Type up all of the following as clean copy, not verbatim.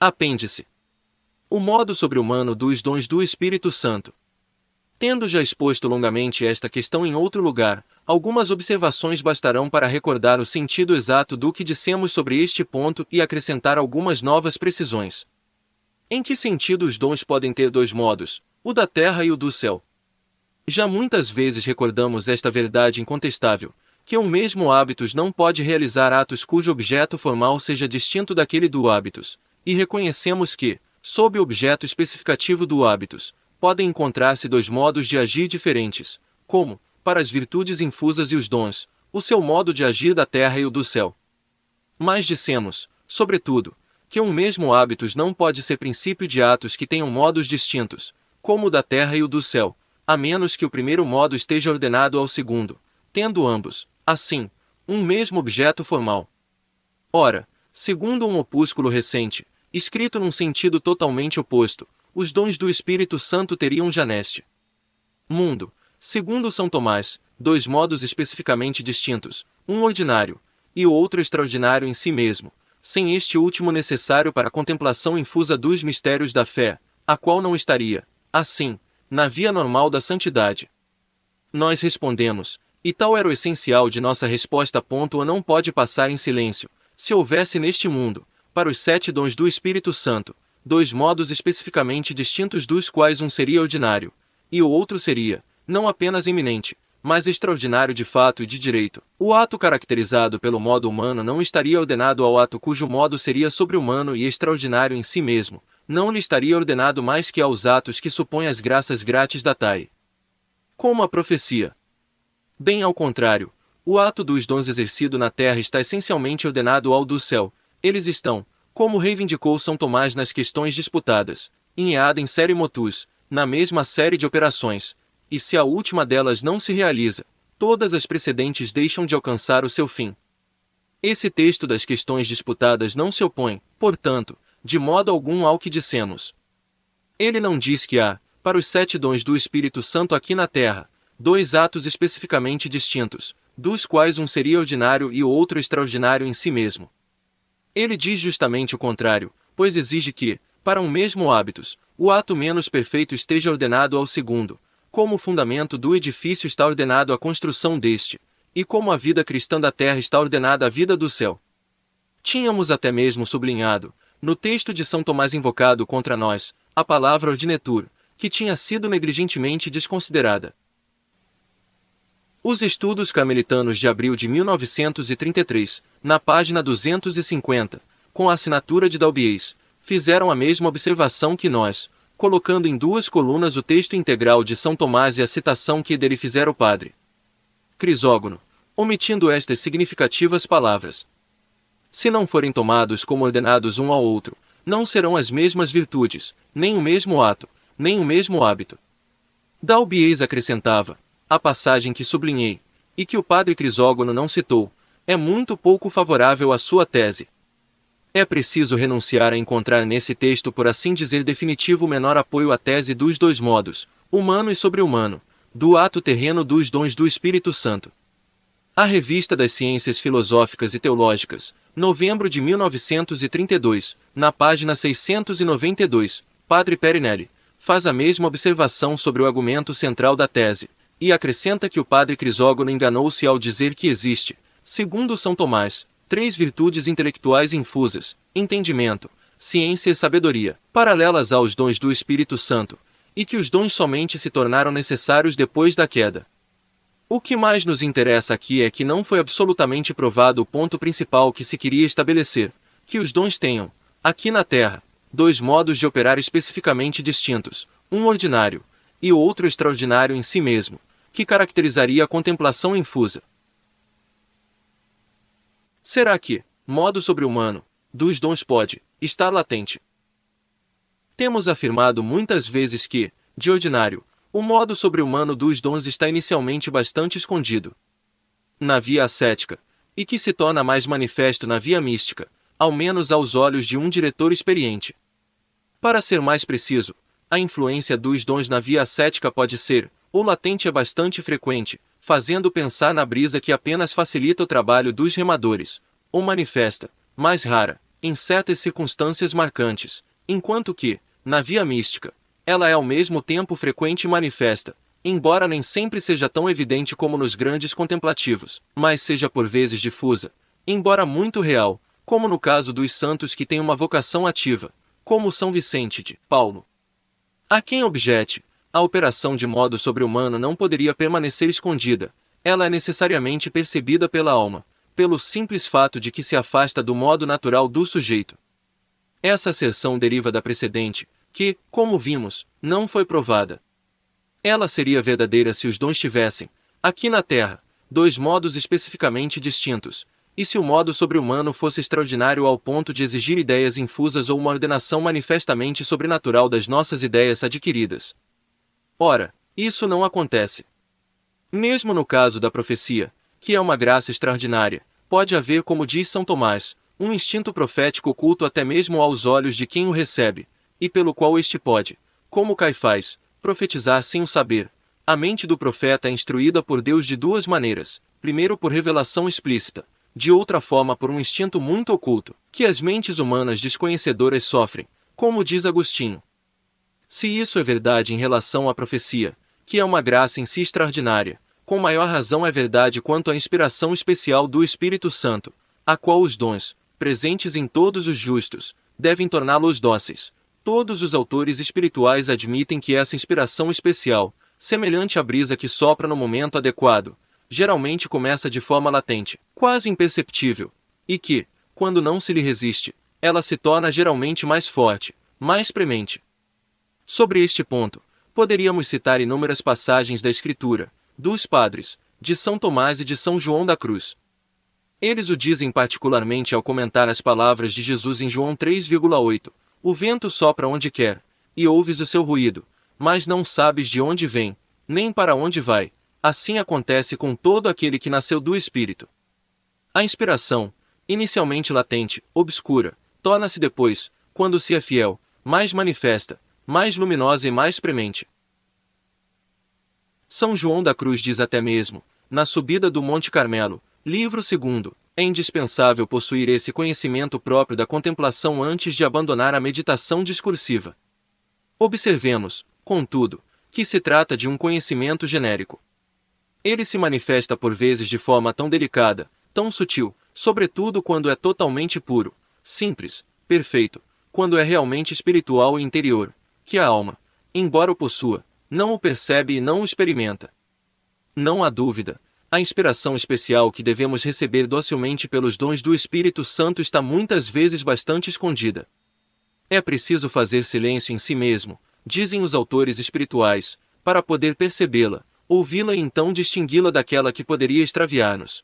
Apêndice. O modo sobre-humano dos dons do Espírito Santo. Tendo já exposto longamente esta questão em outro lugar, algumas observações bastarão para recordar o sentido exato do que dissemos sobre este ponto e acrescentar algumas novas precisões. Em que sentido os dons podem ter dois modos, o da terra e o do céu? Já muitas vezes recordamos esta verdade incontestável, que um mesmo hábitos não pode realizar atos cujo objeto formal seja distinto daquele do hábitos, e reconhecemos que, sob o objeto especificativo do hábitos, podem encontrar-se dois modos de agir diferentes, como, para as virtudes infusas e os dons, o seu modo de agir da terra e o do céu. Mas dissemos, sobretudo, que um mesmo hábitos não pode ser princípio de atos que tenham modos distintos, como o da terra e o do céu, a menos que o primeiro modo esteja ordenado ao segundo, tendo ambos, assim, um mesmo objeto formal. Ora, segundo um opúsculo recente, escrito num sentido totalmente oposto, os dons do Espírito Santo teriam já neste mundo, segundo São Tomás, dois modos especificamente distintos, um ordinário, e o outro extraordinário em si mesmo, sem este último necessário para a contemplação infusa dos mistérios da fé, a qual não estaria, assim, na via normal da santidade. Nós respondemos, e tal era o essencial de nossa resposta. A não pode passar em silêncio, se houvesse neste mundo, para os 7 dons do Espírito Santo, dois modos especificamente distintos, dos quais um seria ordinário, e o outro seria, não apenas eminente, mas extraordinário de fato e de direito. O ato caracterizado pelo modo humano não estaria ordenado ao ato cujo modo seria sobre-humano e extraordinário em si mesmo, não lhe estaria ordenado mais que aos atos que supõem as graças grátis datai. Como a profecia. Bem ao contrário, o ato dos dons exercido na terra está essencialmente ordenado ao do céu. Eles estão, como reivindicou São Tomás nas questões disputadas, in eadem serie motus, na mesma série de operações, e se a última delas não se realiza, todas as precedentes deixam de alcançar o seu fim. Esse texto das questões disputadas não se opõe, portanto, de modo algum ao que dissemos. Ele não diz que há, para os 7 dons do Espírito Santo aqui na terra, dois atos especificamente distintos, dos quais um seria ordinário e o outro extraordinário em si mesmo. Ele diz justamente o contrário, pois exige que, para um mesmo hábitos, o ato menos perfeito esteja ordenado ao segundo, como o fundamento do edifício está ordenado à construção deste, e como a vida cristã da terra está ordenada à vida do céu. Tínhamos até mesmo sublinhado, no texto de São Tomás invocado contra nós, a palavra ordinetur, que tinha sido negligentemente desconsiderada. Os estudos carmelitanos de abril de 1933, na página 250, com a assinatura de Dalbiez, fizeram a mesma observação que nós, colocando em 2 colunas o texto integral de São Tomás e a citação que dele fizera o padre Crisógono, omitindo estas significativas palavras. Se não forem tomados como ordenados um ao outro, não serão as mesmas virtudes, nem o mesmo ato, nem o mesmo hábito. Dalbiez acrescentava, a passagem que sublinhei, e que o padre Crisógono não citou, é muito pouco favorável à sua tese. É preciso renunciar a encontrar nesse texto, por assim dizer, definitivo, o menor apoio à tese dos dois modos, humano e sobre-humano, do ato terreno dos dons do Espírito Santo. A Revista das Ciências Filosóficas e Teológicas, novembro de 1932, na página 692, Padre Perinelli, faz a mesma observação sobre o argumento central da tese, e acrescenta que o padre Crisógono enganou-se ao dizer que existe, segundo São Tomás, 3 virtudes intelectuais infusas, entendimento, ciência e sabedoria, paralelas aos dons do Espírito Santo, e que os dons somente se tornaram necessários depois da queda. O que mais nos interessa aqui é que não foi absolutamente provado o ponto principal que se queria estabelecer, que os dons tenham, aqui na Terra, 2 modos de operar especificamente distintos, um ordinário, e o outro extraordinário em si mesmo, que caracterizaria a contemplação infusa. Será que, modo sobre-humano, dos dons pode estar latente? Temos afirmado muitas vezes que, de ordinário, o modo sobre-humano dos dons está inicialmente bastante escondido na via ascética, e que se torna mais manifesto na via mística, ao menos aos olhos de um diretor experiente. Para ser mais preciso, a influência dos dons na via ascética pode ser, ou latente, é bastante frequente, fazendo pensar na brisa que apenas facilita o trabalho dos remadores, ou manifesta, mais rara, em certas circunstâncias marcantes, enquanto que, na via mística, ela é ao mesmo tempo frequente e manifesta, embora nem sempre seja tão evidente como nos grandes contemplativos, mas seja por vezes difusa, embora muito real, como no caso dos santos que têm uma vocação ativa, como São Vicente de Paulo. Há quem objete, a operação de modo sobre-humano não poderia permanecer escondida, ela é necessariamente percebida pela alma, pelo simples fato de que se afasta do modo natural do sujeito. Essa asserção deriva da precedente, que, como vimos, não foi provada. Ela seria verdadeira se os dons tivessem, aqui na Terra, dois modos especificamente distintos, e se o modo sobre-humano fosse extraordinário ao ponto de exigir ideias infusas ou uma ordenação manifestamente sobrenatural das nossas ideias adquiridas. Ora, isso não acontece. Mesmo no caso da profecia, que é uma graça extraordinária, pode haver, como diz São Tomás, um instinto profético oculto até mesmo aos olhos de quem o recebe, e pelo qual este pode, como Caifás, profetizar sem o saber. A mente do profeta é instruída por Deus de duas maneiras, primeiro por revelação explícita, de outra forma por um instinto muito oculto, que as mentes humanas desconhecedoras sofrem, como diz Agostinho. Se isso é verdade em relação à profecia, que é uma graça em si extraordinária, com maior razão é verdade quanto à inspiração especial do Espírito Santo, a qual os dons, presentes em todos os justos, devem torná-los dóceis. Todos os autores espirituais admitem que essa inspiração especial, semelhante à brisa que sopra no momento adequado, geralmente começa de forma latente, quase imperceptível, e que, quando não se lhe resiste, ela se torna geralmente mais forte, mais premente. Sobre este ponto, poderíamos citar inúmeras passagens da Escritura, dos Padres, de São Tomás e de São João da Cruz. Eles o dizem particularmente ao comentar as palavras de Jesus em João 3,8. O vento sopra onde quer, e ouves o seu ruído, mas não sabes de onde vem, nem para onde vai. Assim acontece com todo aquele que nasceu do Espírito. A inspiração, inicialmente latente, obscura, torna-se depois, quando se é fiel, mais manifesta, mais luminosa e mais premente. São João da Cruz diz até mesmo, na subida do Monte Carmelo, livro 2, é indispensável possuir esse conhecimento próprio da contemplação antes de abandonar a meditação discursiva. Observemos, contudo, que se trata de um conhecimento genérico. Ele se manifesta por vezes de forma tão delicada, tão sutil, sobretudo quando é totalmente puro, simples, perfeito, quando é realmente espiritual e interior, que a alma, embora o possua, não o percebe e não o experimenta. Não há dúvida, a inspiração especial que devemos receber docilmente pelos dons do Espírito Santo está muitas vezes bastante escondida. É preciso fazer silêncio em si mesmo, dizem os autores espirituais, para poder percebê-la, ouvi-la e então distingui-la daquela que poderia extraviar-nos.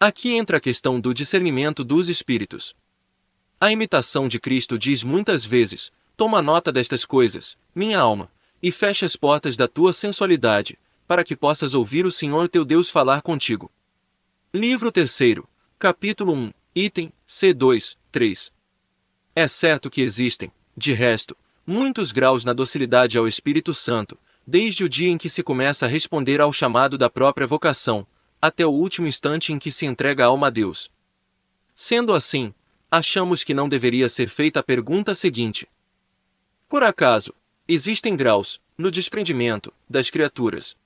Aqui entra a questão do discernimento dos espíritos. A imitação de Cristo diz muitas vezes: toma nota destas coisas, minha alma, e fecha as portas da tua sensualidade, para que possas ouvir o Senhor teu Deus falar contigo. Livro 3, capítulo 1, item C2, 3. É certo que existem, de resto, muitos graus na docilidade ao Espírito Santo, desde o dia em que se começa a responder ao chamado da própria vocação, até o último instante em que se entrega a alma a Deus. Sendo assim, achamos que não deveria ser feita a pergunta seguinte: por acaso, existem graus, no desprendimento, das criaturas?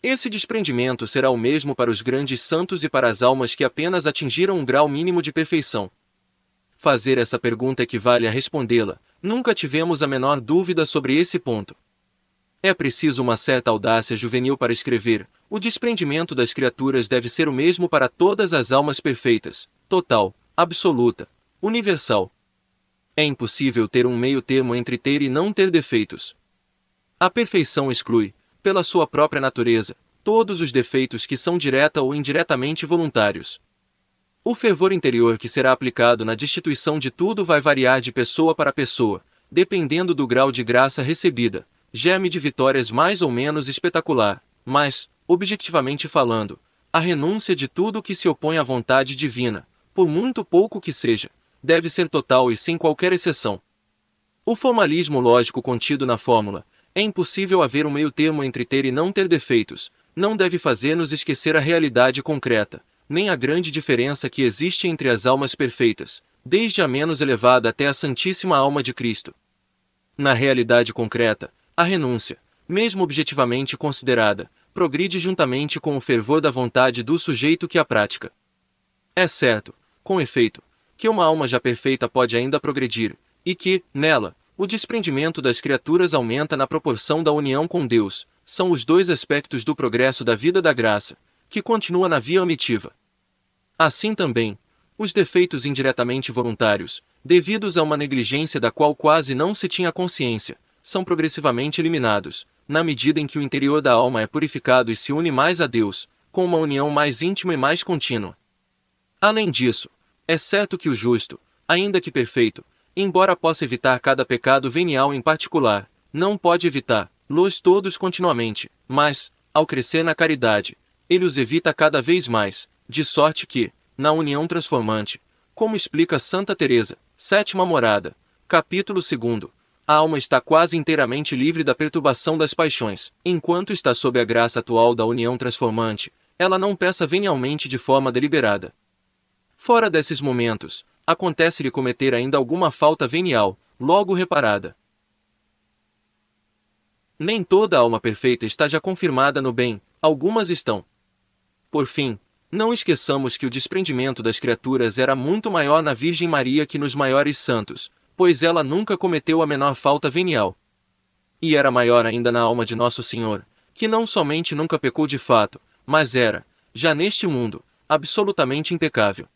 Esse desprendimento será o mesmo para os grandes santos e para as almas que apenas atingiram um grau mínimo de perfeição? Fazer essa pergunta equivale a respondê-la. Nunca tivemos a menor dúvida sobre esse ponto. É preciso uma certa audácia juvenil para escrever: o desprendimento das criaturas deve ser o mesmo para todas as almas perfeitas, total, absoluta, universal. É impossível ter um meio termo entre ter e não ter defeitos. A perfeição exclui, pela sua própria natureza, todos os defeitos que são direta ou indiretamente voluntários. O fervor interior que será aplicado na destituição de tudo vai variar de pessoa para pessoa, dependendo do grau de graça recebida, germe de vitórias mais ou menos espetacular, mas, objectivamente falando, a renúncia de tudo que se opõe à vontade divina, por muito pouco que seja, deve ser total e sem qualquer exceção. O formalismo lógico contido na fórmula, é impossível haver um meio termo entre ter e não ter defeitos, não deve fazer-nos esquecer a realidade concreta, nem a grande diferença que existe entre as almas perfeitas, desde a menos elevada até a Santíssima Alma de Cristo. Na realidade concreta, a renúncia, mesmo objetivamente considerada, progride juntamente com o fervor da vontade do sujeito que a pratica. É certo, com efeito, que uma alma já perfeita pode ainda progredir, e que, nela, o desprendimento das criaturas aumenta na proporção da união com Deus. São os dois aspectos do progresso da vida da graça, que continua na via omitiva. Assim também, os defeitos indiretamente voluntários, devidos a uma negligência da qual quase não se tinha consciência, são progressivamente eliminados, na medida em que o interior da alma é purificado e se une mais a Deus, com uma união mais íntima e mais contínua. Além disso, é certo que o justo, ainda que perfeito, embora possa evitar cada pecado venial em particular, não pode evitá-los todos continuamente, mas, ao crescer na caridade, ele os evita cada vez mais, de sorte que, na união transformante, como explica Santa Teresa, Sétima Morada, capítulo 2, a alma está quase inteiramente livre da perturbação das paixões. Enquanto está sob a graça atual da união transformante, ela não peça venialmente de forma deliberada. Fora desses momentos, acontece-lhe cometer ainda alguma falta venial, logo reparada. Nem toda alma perfeita está já confirmada no bem, algumas estão. Por fim, não esqueçamos que o desprendimento das criaturas era muito maior na Virgem Maria que nos maiores santos, pois ela nunca cometeu a menor falta venial. E era maior ainda na alma de Nosso Senhor, que não somente nunca pecou de fato, mas era, já neste mundo, absolutamente impecável.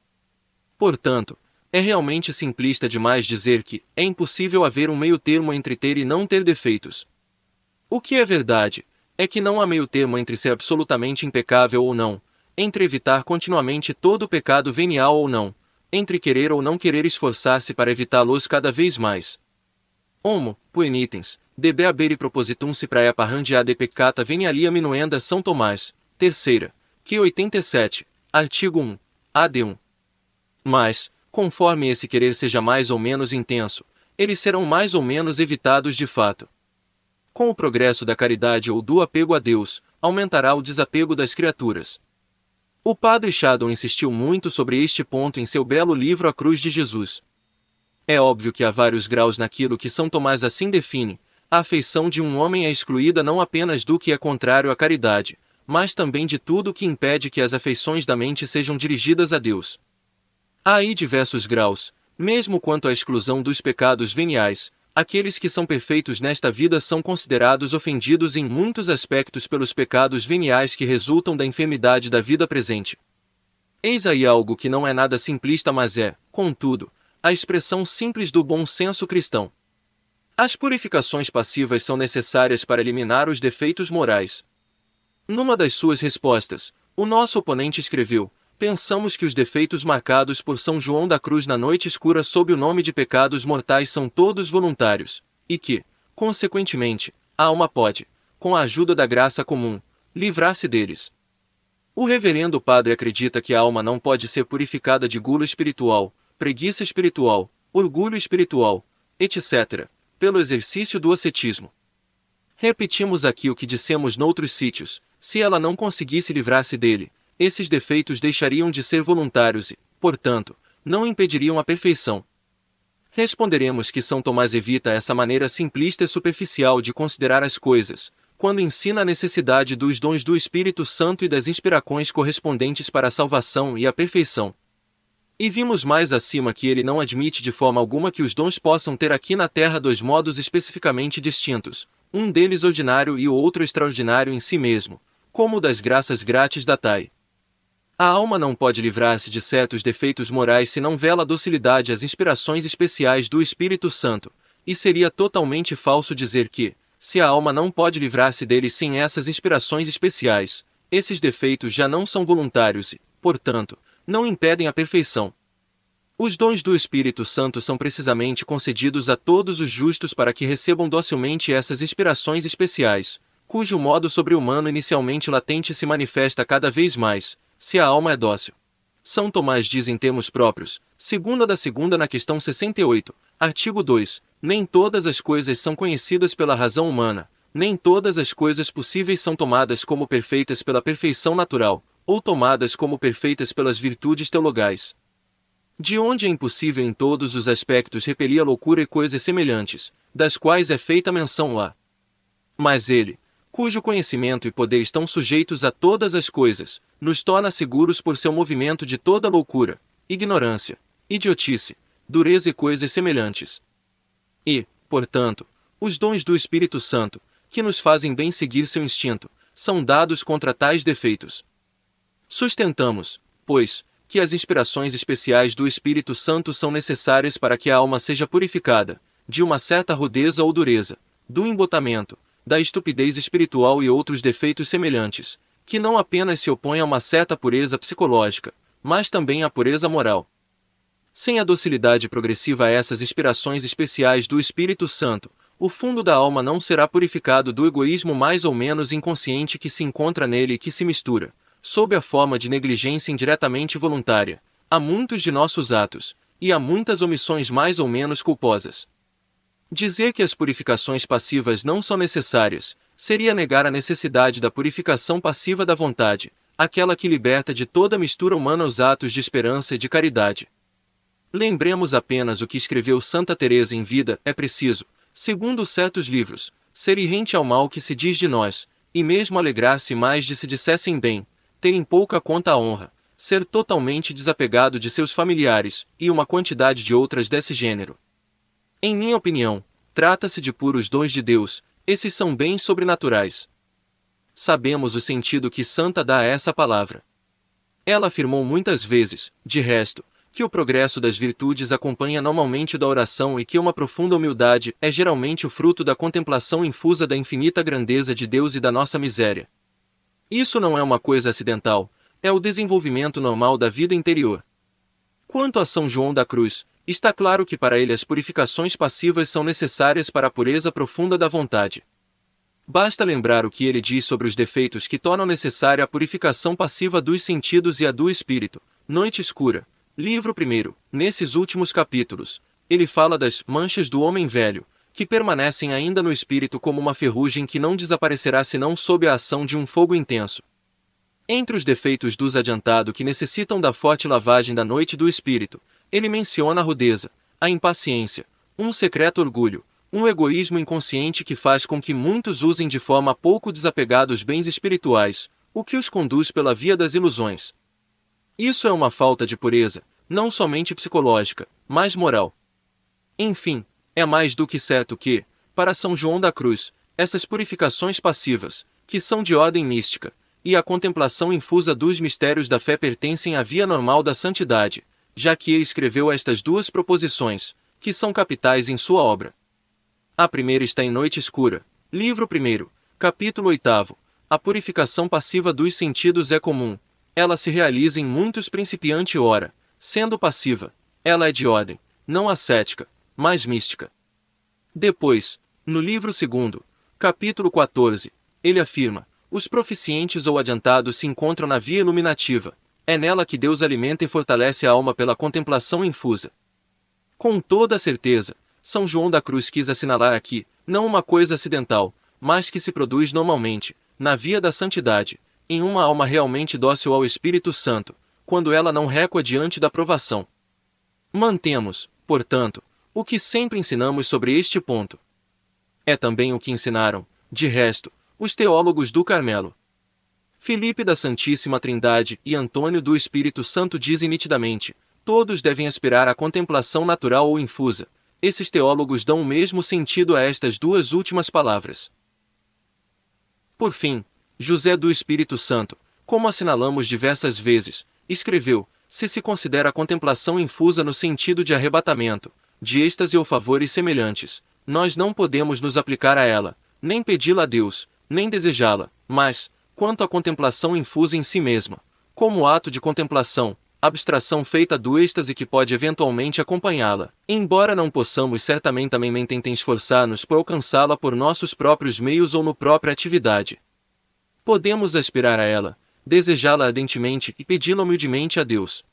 Portanto, é realmente simplista demais dizer que é impossível haver um meio-termo entre ter e não ter defeitos. O que é verdade, é que não há meio-termo entre ser absolutamente impecável ou não, entre evitar continuamente todo pecado venial ou não, entre querer ou não querer esforçar-se para evitá-los cada vez mais. Homo, puenitens, debe habere propositum si praea parrandia de peccata venialia minuenda São Tomás, terceira, que 87, artigo 1, ad 1. Mas, conforme esse querer seja mais ou menos intenso, eles serão mais ou menos evitados de fato. Com o progresso da caridade ou do apego a Deus, aumentará o desapego das criaturas. O padre Shadow insistiu muito sobre este ponto em seu belo livro A Cruz de Jesus. É óbvio que há vários graus naquilo que São Tomás assim define. A afeição de um homem é excluída não apenas do que é contrário à caridade, mas também de tudo que impede que as afeições da mente sejam dirigidas a Deus. Há aí diversos graus, mesmo quanto à exclusão dos pecados veniais. Aqueles que são perfeitos nesta vida são considerados ofendidos em muitos aspectos pelos pecados veniais que resultam da enfermidade da vida presente. Eis aí algo que não é nada simplista, mas é, contudo, a expressão simples do bom senso cristão. As purificações passivas são necessárias para eliminar os defeitos morais. Numa das suas respostas, o nosso oponente escreveu: pensamos que os defeitos marcados por São João da Cruz na noite escura sob o nome de pecados mortais são todos voluntários, e que, consequentemente, a alma pode, com a ajuda da graça comum, livrar-se deles. O reverendo padre acredita que a alma não pode ser purificada de gula espiritual, preguiça espiritual, orgulho espiritual, etc., pelo exercício do ascetismo. Repetimos aqui o que dissemos noutros sítios: se ela não conseguisse livrar-se dele, esses defeitos deixariam de ser voluntários e, portanto, não impediriam a perfeição. Responderemos que São Tomás evita essa maneira simplista e superficial de considerar as coisas, quando ensina a necessidade dos dons do Espírito Santo e das inspirações correspondentes para a salvação e a perfeição. E vimos mais acima que ele não admite de forma alguma que os dons possam ter aqui na terra dois modos especificamente distintos, um deles ordinário e o outro extraordinário em si mesmo, como o das graças grátis datai. A alma não pode livrar-se de certos defeitos morais se não vela a docilidade às inspirações especiais do Espírito Santo, e seria totalmente falso dizer que, se a alma não pode livrar-se deles sem essas inspirações especiais, esses defeitos já não são voluntários e, portanto, não impedem a perfeição. Os dons do Espírito Santo são precisamente concedidos a todos os justos para que recebam docilmente essas inspirações especiais, cujo modo sobre-humano inicialmente latente se manifesta cada vez mais, se a alma é dócil. São Tomás diz em termos próprios, segunda na questão 68, artigo 2, nem todas as coisas são conhecidas pela razão humana, nem todas as coisas possíveis são tomadas como perfeitas pela perfeição natural, ou tomadas como perfeitas pelas virtudes teologais. De onde é impossível em todos os aspectos repelir a loucura e coisas semelhantes, das quais é feita menção lá. Mas ele, cujo conhecimento e poder estão sujeitos a todas as coisas, nos torna seguros por seu movimento de toda loucura, ignorância, idiotice, dureza e coisas semelhantes. E, portanto, os dons do Espírito Santo, que nos fazem bem seguir seu instinto, são dados contra tais defeitos. Sustentamos, pois, que as inspirações especiais do Espírito Santo são necessárias para que a alma seja purificada, de uma certa rudeza ou dureza, do embotamento, da estupidez espiritual e outros defeitos semelhantes, que não apenas se opõem a uma certa pureza psicológica, mas também à pureza moral. Sem a docilidade progressiva a essas inspirações especiais do Espírito Santo, o fundo da alma não será purificado do egoísmo mais ou menos inconsciente que se encontra nele e que se mistura, sob a forma de negligência indiretamente voluntária, a muitos de nossos atos, e a muitas omissões mais ou menos culposas. Dizer que as purificações passivas não são necessárias, seria negar a necessidade da purificação passiva da vontade, aquela que liberta de toda mistura humana os atos de esperança e de caridade. Lembremos apenas o que escreveu Santa Teresa em vida: é preciso, segundo certos livros, ser irrente ao mal que se diz de nós, e mesmo alegrar-se mais de se dissessem bem, ter em pouca conta a honra, ser totalmente desapegado de seus familiares, e uma quantidade de outras desse gênero. Em minha opinião, trata-se de puros dons de Deus, esses são bens sobrenaturais. Sabemos o sentido que Santa dá a essa palavra. Ela afirmou muitas vezes, de resto, que o progresso das virtudes acompanha normalmente da oração e que uma profunda humildade é geralmente o fruto da contemplação infusa da infinita grandeza de Deus e da nossa miséria. Isso não é uma coisa acidental, é o desenvolvimento normal da vida interior. Quanto a São João da Cruz, está claro que para ele as purificações passivas são necessárias para a pureza profunda da vontade. Basta lembrar o que ele diz sobre os defeitos que tornam necessária a purificação passiva dos sentidos e a do espírito. Noite Escura, livro 1. Nesses últimos capítulos, ele fala das manchas do homem velho, que permanecem ainda no espírito como uma ferrugem que não desaparecerá senão sob a ação de um fogo intenso. Entre os defeitos dos adiantado que necessitam da forte lavagem da noite do espírito, ele menciona a rudeza, a impaciência, um secreto orgulho, um egoísmo inconsciente que faz com que muitos usem de forma pouco desapegada os bens espirituais, o que os conduz pela via das ilusões. Isso é uma falta de pureza, não somente psicológica, mas moral. Enfim, é mais do que certo que, para São João da Cruz, essas purificações passivas, que são de ordem mística, e a contemplação infusa dos mistérios da fé pertencem à via normal da santidade, já que ele escreveu estas duas proposições, que são capitais em sua obra. A primeira está em Noite Escura, livro 1, capítulo 8. A purificação passiva dos sentidos é comum. Ela se realiza em muitos principiantes ora, sendo passiva, ela é de ordem, não ascética, mas mística. Depois, no livro 2, capítulo 14, ele afirma: os proficientes ou adiantados se encontram na via iluminativa, é nela que Deus alimenta e fortalece a alma pela contemplação infusa. Com toda a certeza, São João da Cruz quis assinalar aqui, não uma coisa acidental, mas que se produz normalmente, na via da santidade, em uma alma realmente dócil ao Espírito Santo, quando ela não recua diante da provação. Mantemos, portanto, o que sempre ensinamos sobre este ponto. É também o que ensinaram, de resto, os teólogos do Carmelo. Filipe da Santíssima Trindade e Antônio do Espírito Santo dizem nitidamente: todos devem aspirar à contemplação natural ou infusa. Esses teólogos dão o mesmo sentido a estas duas últimas palavras. Por fim, José do Espírito Santo, como assinalamos diversas vezes, escreveu: se considera a contemplação infusa no sentido de arrebatamento, de êxtase ou favores semelhantes, nós não podemos nos aplicar a ela, nem pedi-la a Deus, nem desejá-la, mas, quanto à contemplação infusa em si mesma, como ato de contemplação, abstração feita do êxtase que pode eventualmente acompanhá-la, embora não possamos certamente também esforçar-nos por alcançá-la por nossos próprios meios ou no própria atividade. Podemos aspirar a ela, desejá-la ardentemente e pedi-la humildemente a Deus.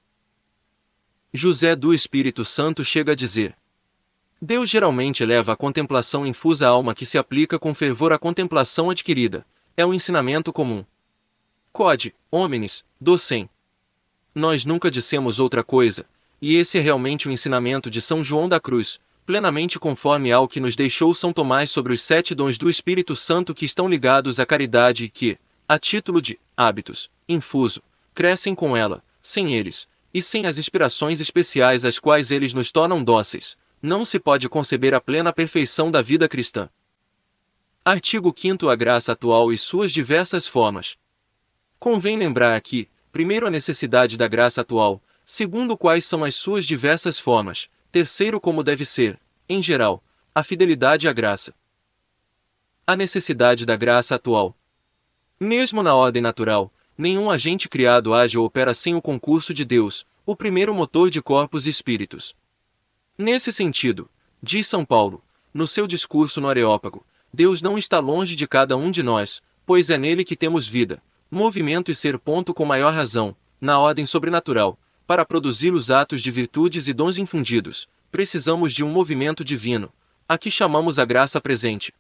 José do Espírito Santo chega a dizer: Deus geralmente leva a contemplação infusa à alma que se aplica com fervor à contemplação adquirida. É um ensinamento comum. Quod homines docem. Nós nunca dissemos outra coisa, e esse é realmente o ensinamento de São João da Cruz, plenamente conforme ao que nos deixou São Tomás sobre os 7 dons do Espírito Santo que estão ligados à caridade e que, a título de hábitos, infuso, crescem com ela, sem eles, e sem as inspirações especiais às quais eles nos tornam dóceis, não se pode conceber a plena perfeição da vida cristã. Artigo 5º. A graça atual e suas diversas formas. Convém lembrar aqui, primeiro, a necessidade da graça atual, segundo, quais são as suas diversas formas, terceiro, como deve ser, em geral, a fidelidade à graça. A necessidade da graça atual. Mesmo na ordem natural, nenhum agente criado age ou opera sem o concurso de Deus, o primeiro motor de corpos e espíritos. Nesse sentido, diz São Paulo, no seu discurso no Areópago, Deus não está longe de cada um de nós, pois é nele que temos vida, movimento e ser. Com maior razão, na ordem sobrenatural, para produzir os atos de virtudes e dons infundidos, precisamos de um movimento divino, a que chamamos a graça presente.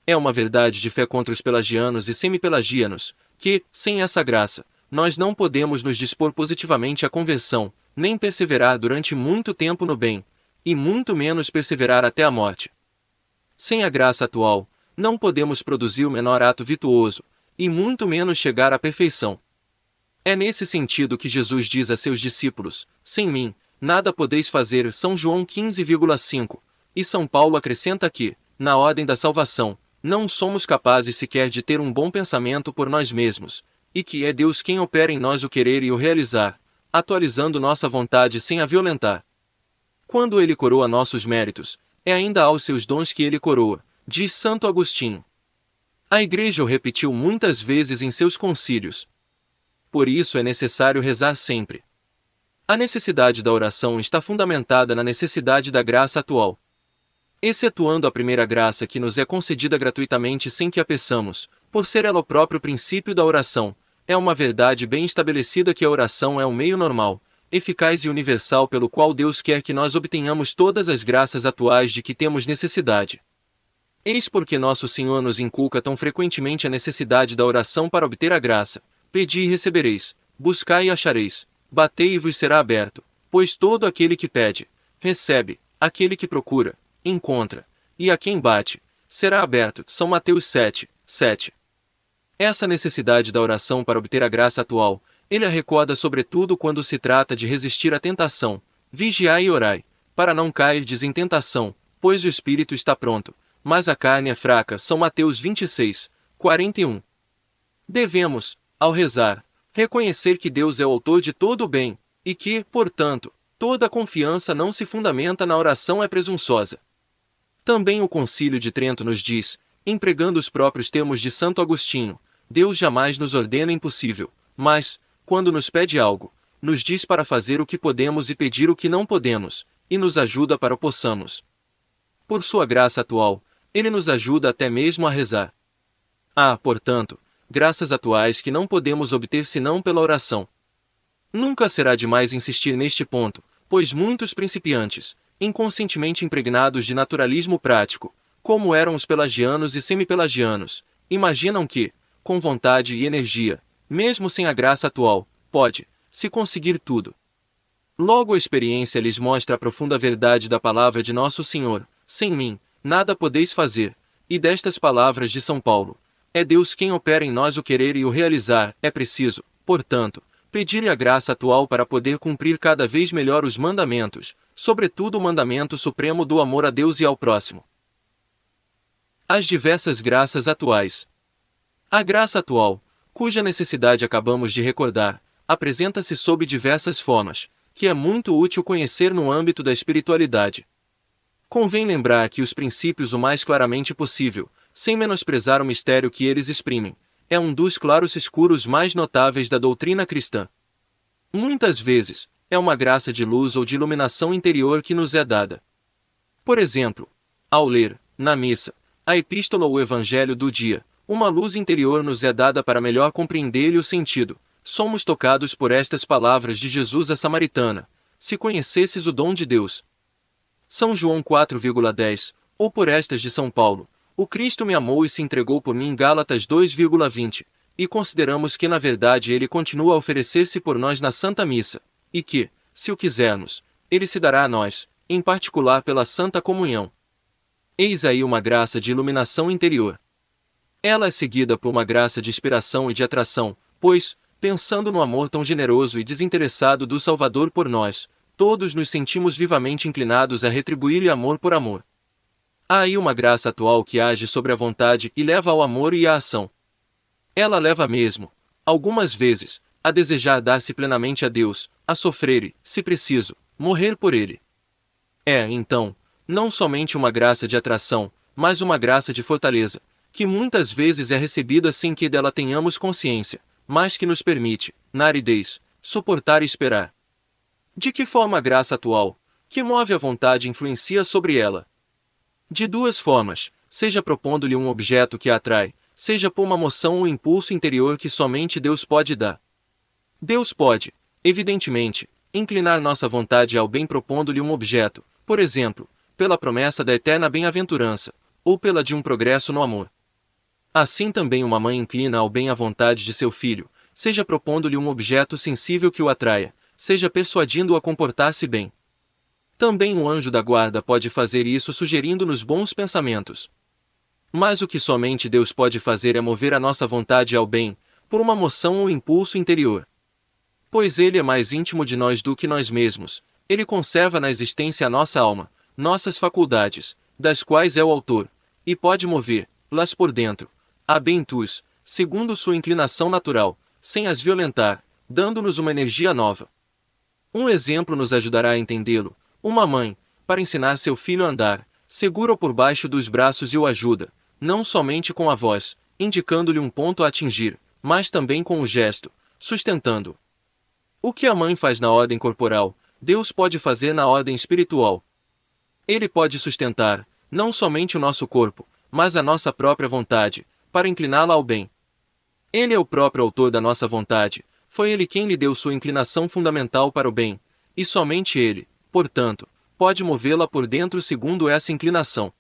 É uma verdade de fé contra os pelagianos e semipelagianos, que, sem essa graça, nós não podemos nos dispor positivamente à conversão, nem perseverar durante muito tempo no bem, e muito menos perseverar até a morte. Sem a graça atual, não podemos produzir o menor ato virtuoso, e muito menos chegar à perfeição. É nesse sentido que Jesus diz a seus discípulos, sem mim, nada podeis fazer. São João 15,5, e São Paulo acrescenta que, na ordem da salvação, não somos capazes sequer de ter um bom pensamento por nós mesmos, e que é Deus quem opera em nós o querer e o realizar, atualizando nossa vontade sem a violentar. Quando Ele coroa nossos méritos, é ainda aos seus dons que Ele coroa, diz Santo Agostinho. A Igreja o repetiu muitas vezes em seus concílios. Por isso é necessário rezar sempre. A necessidade da oração está fundamentada na necessidade da graça atual. Excetuando a primeira graça que nos é concedida gratuitamente sem que a peçamos, por ser ela o próprio princípio da oração, é uma verdade bem estabelecida que a oração é um meio normal, eficaz e universal pelo qual Deus quer que nós obtenhamos todas as graças atuais de que temos necessidade. Eis porque Nosso Senhor nos inculca tão frequentemente a necessidade da oração para obter a graça. Pedi e recebereis, buscai e achareis, batei e vos será aberto, pois todo aquele que pede, recebe, aquele que procura, encontra, e a quem bate, será aberto. São Mateus 7, 7. Essa necessidade da oração para obter a graça atual, ele a recorda sobretudo quando se trata de resistir à tentação. Vigiai e orai, para não cairdes em tentação, pois o espírito está pronto, mas a carne é fraca. São Mateus 26, 41. Devemos, ao rezar, reconhecer que Deus é o autor de todo o bem, e que, portanto, toda confiança não se fundamenta na oração é presunçosa. Também o Concílio de Trento nos diz, empregando os próprios termos de Santo Agostinho, Deus jamais nos ordena impossível, mas, quando nos pede algo, nos diz para fazer o que podemos e pedir o que não podemos, e nos ajuda para o possamos. Por sua graça atual, Ele nos ajuda até mesmo a rezar. Há, portanto, graças atuais que não podemos obter senão pela oração. Nunca será demais insistir neste ponto, pois muitos principiantes, inconscientemente impregnados de naturalismo prático, como eram os pelagianos e semipelagianos, imaginam que, com vontade e energia, mesmo sem a graça atual, pode-se conseguir tudo. Logo a experiência lhes mostra a profunda verdade da palavra de Nosso Senhor, sem mim, nada podeis fazer, e destas palavras de São Paulo, é Deus quem opera em nós o querer e o realizar. É preciso, portanto, pedir-lhe a graça atual para poder cumprir cada vez melhor os mandamentos, sobretudo o mandamento supremo do amor a Deus e ao próximo. As diversas graças atuais. A graça atual, cuja necessidade acabamos de recordar, apresenta-se sob diversas formas, que é muito útil conhecer no âmbito da espiritualidade. Convém lembrar que os princípios o mais claramente possível, sem menosprezar o mistério que eles exprimem, é um dos claroscuros mais notáveis da doutrina cristã. Muitas vezes, é uma graça de luz ou de iluminação interior que nos é dada. Por exemplo, ao ler, na missa, a epístola ou o evangelho do dia, uma luz interior nos é dada para melhor compreender-lhe o sentido. Somos tocados por estas palavras de Jesus à samaritana: se conhecesses o dom de Deus. São João 4,10, ou por estas de São Paulo: o Cristo me amou e se entregou por mim. Gálatas 2,20, e consideramos que na verdade ele continua a oferecer-se por nós na Santa Missa, e que, se o quisermos, ele se dará a nós, em particular pela Santa Comunhão. Eis aí uma graça de iluminação interior. Ela é seguida por uma graça de inspiração e de atração, pois, pensando no amor tão generoso e desinteressado do Salvador por nós, todos nos sentimos vivamente inclinados a retribuir-lhe amor por amor. Há aí uma graça atual que age sobre a vontade e leva ao amor e à ação. Ela leva mesmo, algumas vezes, a desejar dar-se plenamente a Deus, a sofrer e, se preciso, morrer por Ele. É, então, não somente uma graça de atração, mas uma graça de fortaleza, que muitas vezes é recebida sem que dela tenhamos consciência, mas que nos permite, na aridez, suportar e esperar. De que forma a graça atual, que move a vontade, influencia sobre ela? De duas formas, seja propondo-lhe um objeto que a atrai, seja por uma moção ou impulso interior que somente Deus pode dar. Deus pode, evidentemente, inclinar nossa vontade ao bem propondo-lhe um objeto, por exemplo, pela promessa da eterna bem-aventurança, ou pela de um progresso no amor. Assim também uma mãe inclina ao bem a vontade de seu filho, seja propondo-lhe um objeto sensível que o atraia, seja persuadindo-o a comportar-se bem. Também um anjo da guarda pode fazer isso sugerindo-nos bons pensamentos. Mas o que somente Deus pode fazer é mover a nossa vontade ao bem, por uma moção ou impulso interior. Pois Ele é mais íntimo de nós do que nós mesmos, Ele conserva na existência a nossa alma, nossas faculdades, das quais é o autor, e pode mover-las por dentro, habentus, segundo sua inclinação natural, sem as violentar, dando-nos uma energia nova. Um exemplo nos ajudará a entendê-lo. Uma mãe, para ensinar seu filho a andar, segura-o por baixo dos braços e o ajuda, não somente com a voz, indicando-lhe um ponto a atingir, mas também com o gesto, sustentando-o. O que a mãe faz na ordem corporal, Deus pode fazer na ordem espiritual. Ele pode sustentar, não somente o nosso corpo, mas a nossa própria vontade, para incliná-la ao bem. Ele é o próprio autor da nossa vontade, foi Ele quem lhe deu sua inclinação fundamental para o bem, e somente Ele, portanto, pode movê-la por dentro segundo essa inclinação.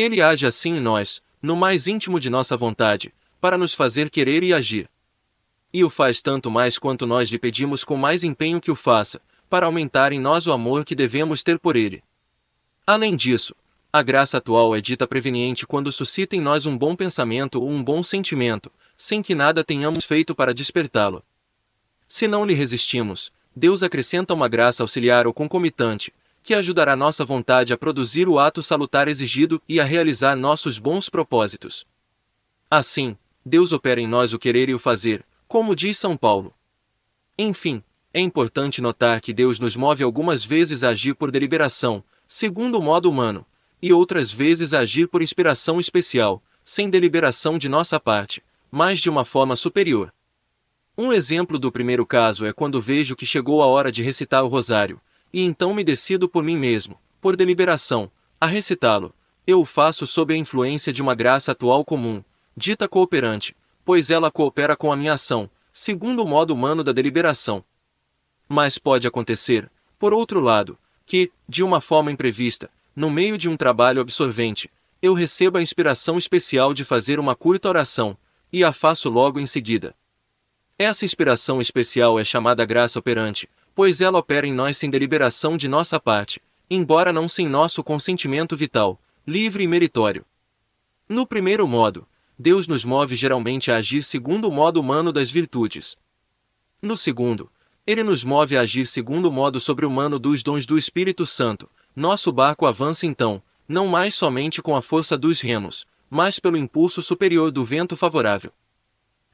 Ele age assim em nós, no mais íntimo de nossa vontade, para nos fazer querer e agir. E o faz tanto mais quanto nós lhe pedimos com mais empenho que o faça, para aumentar em nós o amor que devemos ter por Ele. Além disso, a graça atual é dita preveniente quando suscita em nós um bom pensamento ou um bom sentimento, sem que nada tenhamos feito para despertá-lo. Se não lhe resistimos, Deus acrescenta uma graça auxiliar ou concomitante, que ajudará nossa vontade a produzir o ato salutar exigido e a realizar nossos bons propósitos. Assim, Deus opera em nós o querer e o fazer, como diz São Paulo. Enfim, é importante notar que Deus nos move algumas vezes a agir por deliberação, segundo o modo humano, e outras vezes a agir por inspiração especial, sem deliberação de nossa parte, mas de uma forma superior. Um exemplo do primeiro caso é quando vejo que chegou a hora de recitar o rosário, e então me decido por mim mesmo, por deliberação, a recitá-lo. Eu o faço sob a influência de uma graça atual comum, dita cooperante, pois ela coopera com a minha ação, segundo o modo humano da deliberação. Mas pode acontecer, por outro lado, que, de uma forma imprevista, no meio de um trabalho absorvente, eu receba a inspiração especial de fazer uma curta oração, e a faço logo em seguida. Essa inspiração especial é chamada graça operante, pois ela opera em nós sem deliberação de nossa parte, embora não sem nosso consentimento vital, livre e meritório. No primeiro modo, Deus nos move geralmente a agir segundo o modo humano das virtudes. No segundo, Ele nos move a agir segundo o modo sobre-humano dos dons do Espírito Santo. Nosso barco avança então, não mais somente com a força dos remos, mas pelo impulso superior do vento favorável.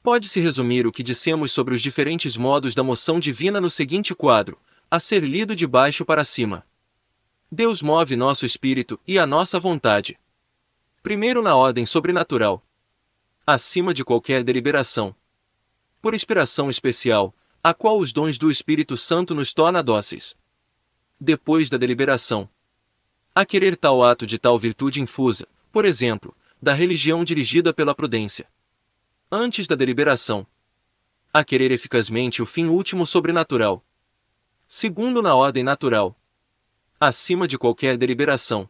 Pode-se resumir o que dissemos sobre os diferentes modos da moção divina no seguinte quadro, a ser lido de baixo para cima. Deus move nosso espírito e a nossa vontade. Primeiro na ordem sobrenatural. Acima de qualquer deliberação. Por inspiração especial, a qual os dons do Espírito Santo nos torna dóceis. Depois da deliberação. A querer tal ato de tal virtude infusa, por exemplo, da religião dirigida pela prudência. Antes da deliberação. A querer eficazmente o fim último sobrenatural. Segundo na ordem natural. Acima de qualquer deliberação.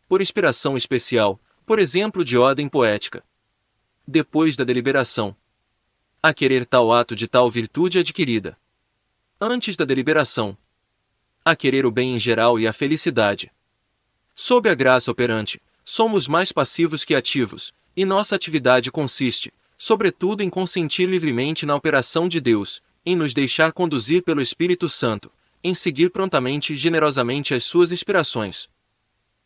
Por inspiração especial, por exemplo de ordem poética. Depois da deliberação. A querer tal ato de tal virtude adquirida. Antes da deliberação. A querer o bem em geral e a felicidade. Sob a graça operante, somos mais passivos que ativos, e nossa atividade consiste, sobretudo, em consentir livremente na operação de Deus, em nos deixar conduzir pelo Espírito Santo, em seguir prontamente e generosamente as suas inspirações.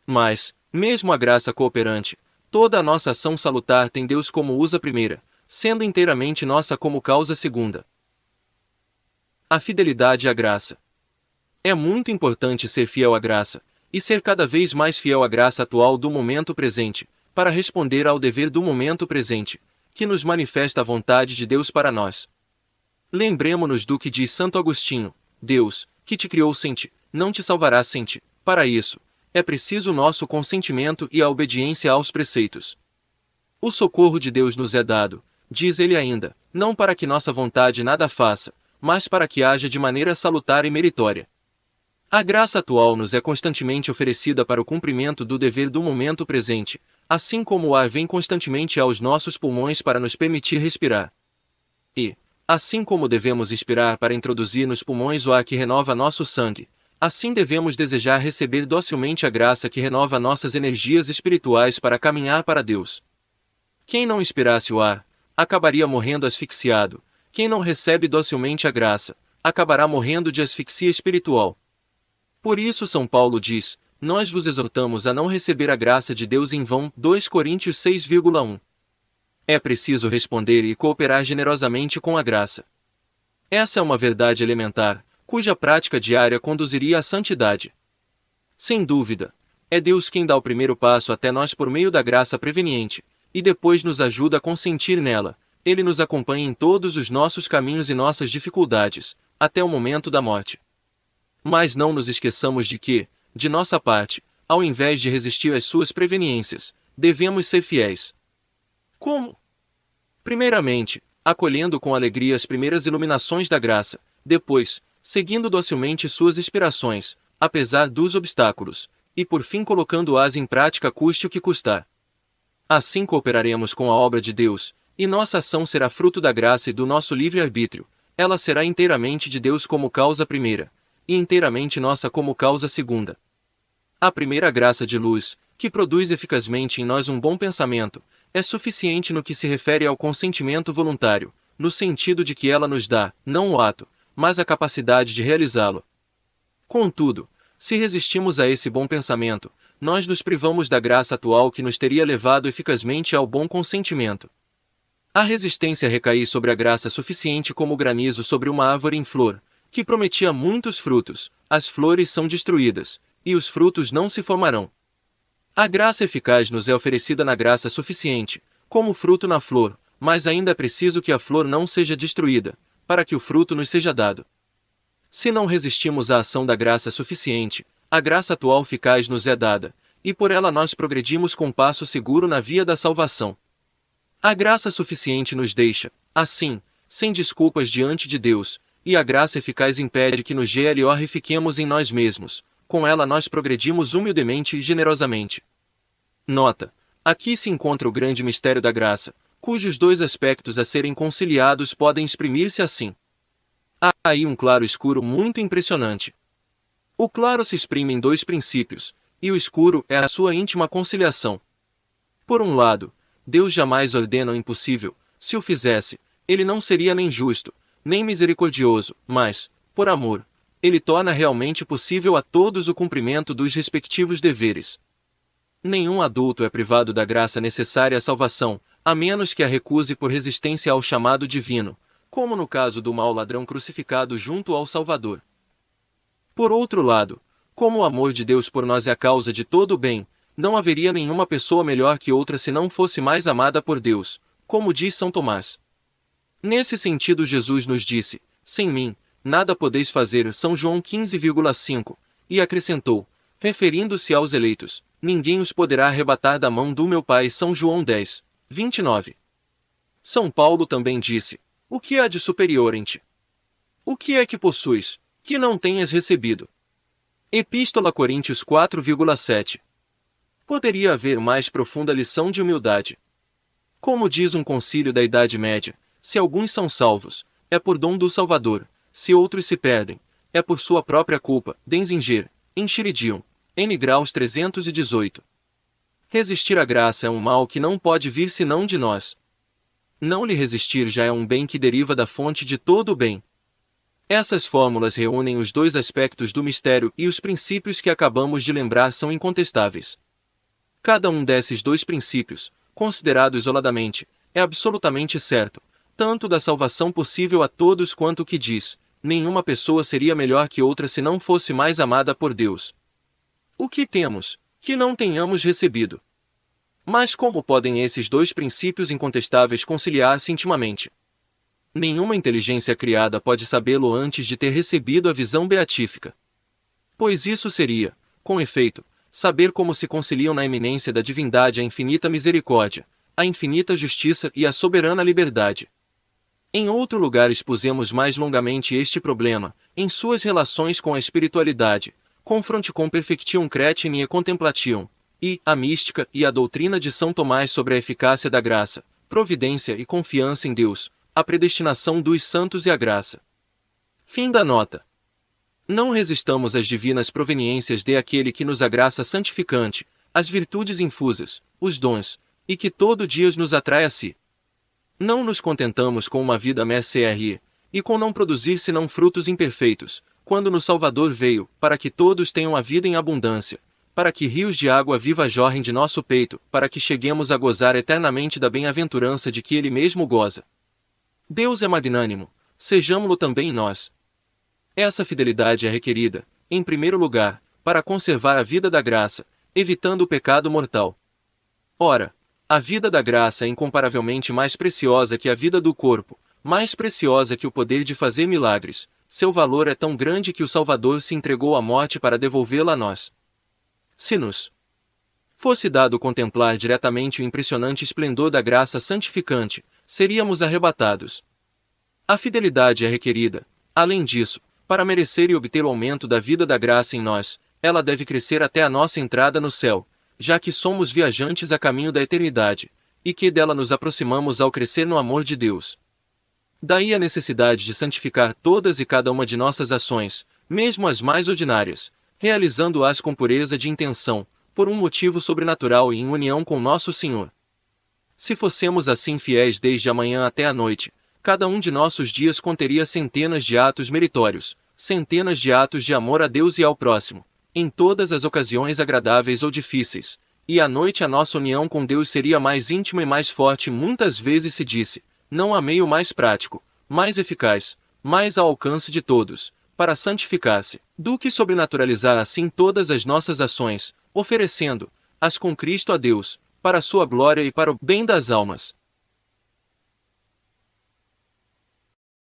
Mas, mesmo a graça cooperante, toda a nossa ação salutar tem Deus como usa primeira, sendo inteiramente nossa como causa segunda. A fidelidade à graça. É muito importante ser fiel à graça, e ser cada vez mais fiel à graça atual do momento presente, para responder ao dever do momento presente, que nos manifesta a vontade de Deus para nós. Lembremo-nos do que diz Santo Agostinho: Deus, que te criou sem ti, não te salvará sem ti. Para isso, é preciso o nosso consentimento e a obediência aos preceitos. O socorro de Deus nos é dado, diz ele ainda, não para que nossa vontade nada faça, mas para que haja de maneira salutar e meritória. A graça atual nos é constantemente oferecida para o cumprimento do dever do momento presente, assim como o ar vem constantemente aos nossos pulmões para nos permitir respirar. E, assim como devemos inspirar para introduzir nos pulmões o ar que renova nosso sangue, assim devemos desejar receber docilmente a graça que renova nossas energias espirituais para caminhar para Deus. Quem não inspirasse o ar, acabaria morrendo asfixiado. Quem não recebe docilmente a graça, acabará morrendo de asfixia espiritual. Por isso São Paulo diz: nós vos exortamos a não receber a graça de Deus em vão. 2 Coríntios 6,1. É preciso responder e cooperar generosamente com a graça. Essa é uma verdade elementar, cuja prática diária conduziria à santidade. Sem dúvida, é Deus quem dá o primeiro passo até nós por meio da graça preveniente, e depois nos ajuda a consentir nela. Ele nos acompanha em todos os nossos caminhos e nossas dificuldades, até o momento da morte. Mas não nos esqueçamos de que, de nossa parte, ao invés de resistir às suas preveniências, devemos ser fiéis. Como? Primeiramente, acolhendo com alegria as primeiras iluminações da graça, depois, seguindo docilmente suas inspirações, apesar dos obstáculos, e por fim colocando-as em prática custe o que custar. Assim cooperaremos com a obra de Deus, e nossa ação será fruto da graça e do nosso livre-arbítrio. Ela será inteiramente de Deus como causa primeira, e inteiramente nossa como causa segunda. A primeira graça de luz, que produz eficazmente em nós um bom pensamento, é suficiente no que se refere ao consentimento voluntário, no sentido de que ela nos dá, não o ato, mas a capacidade de realizá-lo. Contudo, se resistimos a esse bom pensamento, nós nos privamos da graça atual que nos teria levado eficazmente ao bom consentimento. A resistência recai sobre a graça suficiente como o granizo sobre uma árvore em flor, que prometia muitos frutos. As flores são destruídas, e os frutos não se formarão. A graça eficaz nos é oferecida na graça suficiente, como fruto na flor, mas ainda é preciso que a flor não seja destruída, para que o fruto nos seja dado. Se não resistimos à ação da graça suficiente, a graça atual eficaz nos é dada, e por ela nós progredimos com passo seguro na via da salvação. A graça suficiente nos deixa, assim, sem desculpas diante de Deus, e a graça eficaz impede que nos glorifiquemos em nós mesmos. Com ela nós progredimos humildemente e generosamente. Nota: aqui se encontra o grande mistério da graça, cujos dois aspectos a serem conciliados podem exprimir-se assim. Há aí um claro-escuro muito impressionante. O claro se exprime em dois princípios, e o escuro é a sua íntima conciliação. Por um lado, Deus jamais ordena o impossível. Se o fizesse, ele não seria nem justo, nem misericordioso, mas, por amor, ele torna realmente possível a todos o cumprimento dos respectivos deveres. Nenhum adulto é privado da graça necessária à salvação, a menos que a recuse por resistência ao chamado divino, como no caso do mau ladrão crucificado junto ao Salvador. Por outro lado, como o amor de Deus por nós é a causa de todo o bem, não haveria nenhuma pessoa melhor que outra se não fosse mais amada por Deus, como diz São Tomás. Nesse sentido Jesus nos disse: sem mim, nada podeis fazer. São João 15,5, e acrescentou, referindo-se aos eleitos: ninguém os poderá arrebatar da mão do meu Pai. São João 10, 29. São Paulo também disse: o que há de superior em ti? O que é que possuis, que não tenhas recebido? Epístola a Coríntios 4,7. Poderia haver mais profunda lição de humildade. Como diz um concílio da Idade Média, Se alguns são salvos, é por dom do Salvador; se outros se perdem, é por sua própria culpa. Denzinger, Enchiridion, N. Graus 318. Resistir à graça é um mal que não pode vir senão de nós. Não lhe resistir já é um bem que deriva da fonte de todo o bem. Essas fórmulas reúnem os dois aspectos do mistério e os princípios que acabamos de lembrar são incontestáveis. Cada um desses dois princípios, considerado isoladamente, é absolutamente certo, tanto da salvação possível a todos quanto o que diz: nenhuma pessoa seria melhor que outra se não fosse mais amada por Deus. O que temos, que não tenhamos recebido? Mas como podem esses dois princípios incontestáveis conciliar-se intimamente? Nenhuma inteligência criada pode sabê-lo antes de ter recebido a visão beatífica. Pois isso seria, com efeito, saber como se conciliam na eminência da divindade a infinita misericórdia, a infinita justiça e a soberana liberdade. Em outro lugar expusemos mais longamente este problema, em suas relações com a espiritualidade, confronte com perfectium cretini e contemplatium, e a mística e a doutrina de São Tomás sobre a eficácia da graça, providência e confiança em Deus, a predestinação dos santos e a graça. Fim da nota. Não resistamos às divinas proveniências de aquele que nos agraça santificante, as virtudes infusas, os dons, e que todo dia nos atrai a si. Não nos contentamos com uma vida MSRE, e com não produzir senão frutos imperfeitos, quando no Salvador veio, para que todos tenham a vida em abundância, para que rios de água viva jorrem de nosso peito, para que cheguemos a gozar eternamente da bem-aventurança de que Ele mesmo goza. Deus é magnânimo, sejamo-lo também nós. Essa fidelidade é requerida, em primeiro lugar, para conservar a vida da graça, evitando o pecado mortal. Ora, a vida da graça é incomparavelmente mais preciosa que a vida do corpo, mais preciosa que o poder de fazer milagres. Seu valor é tão grande que o Salvador se entregou à morte para devolvê-la a nós. Se nos fosse dado contemplar diretamente o impressionante esplendor da graça santificante, seríamos arrebatados. A fidelidade é requerida, além disso, para merecer e obter o aumento da vida da graça em nós. Ela deve crescer até a nossa entrada no céu, já que somos viajantes a caminho da eternidade, e que dela nos aproximamos ao crescer no amor de Deus. Daí a necessidade de santificar todas e cada uma de nossas ações, mesmo as mais ordinárias, realizando-as com pureza de intenção, por um motivo sobrenatural e em união com nosso Senhor. Se fossemos assim fiéis desde a manhã até a noite, cada um de nossos dias conteria centenas de atos meritórios, centenas de atos de amor a Deus e ao próximo, em todas as ocasiões agradáveis ou difíceis, e à noite a nossa união com Deus seria mais íntima e mais forte. Muitas vezes se disse: não há meio mais prático, mais eficaz, mais ao alcance de todos, para santificar-se, do que sobrenaturalizar assim todas as nossas ações, oferecendo-as com Cristo a Deus, para a sua glória e para o bem das almas.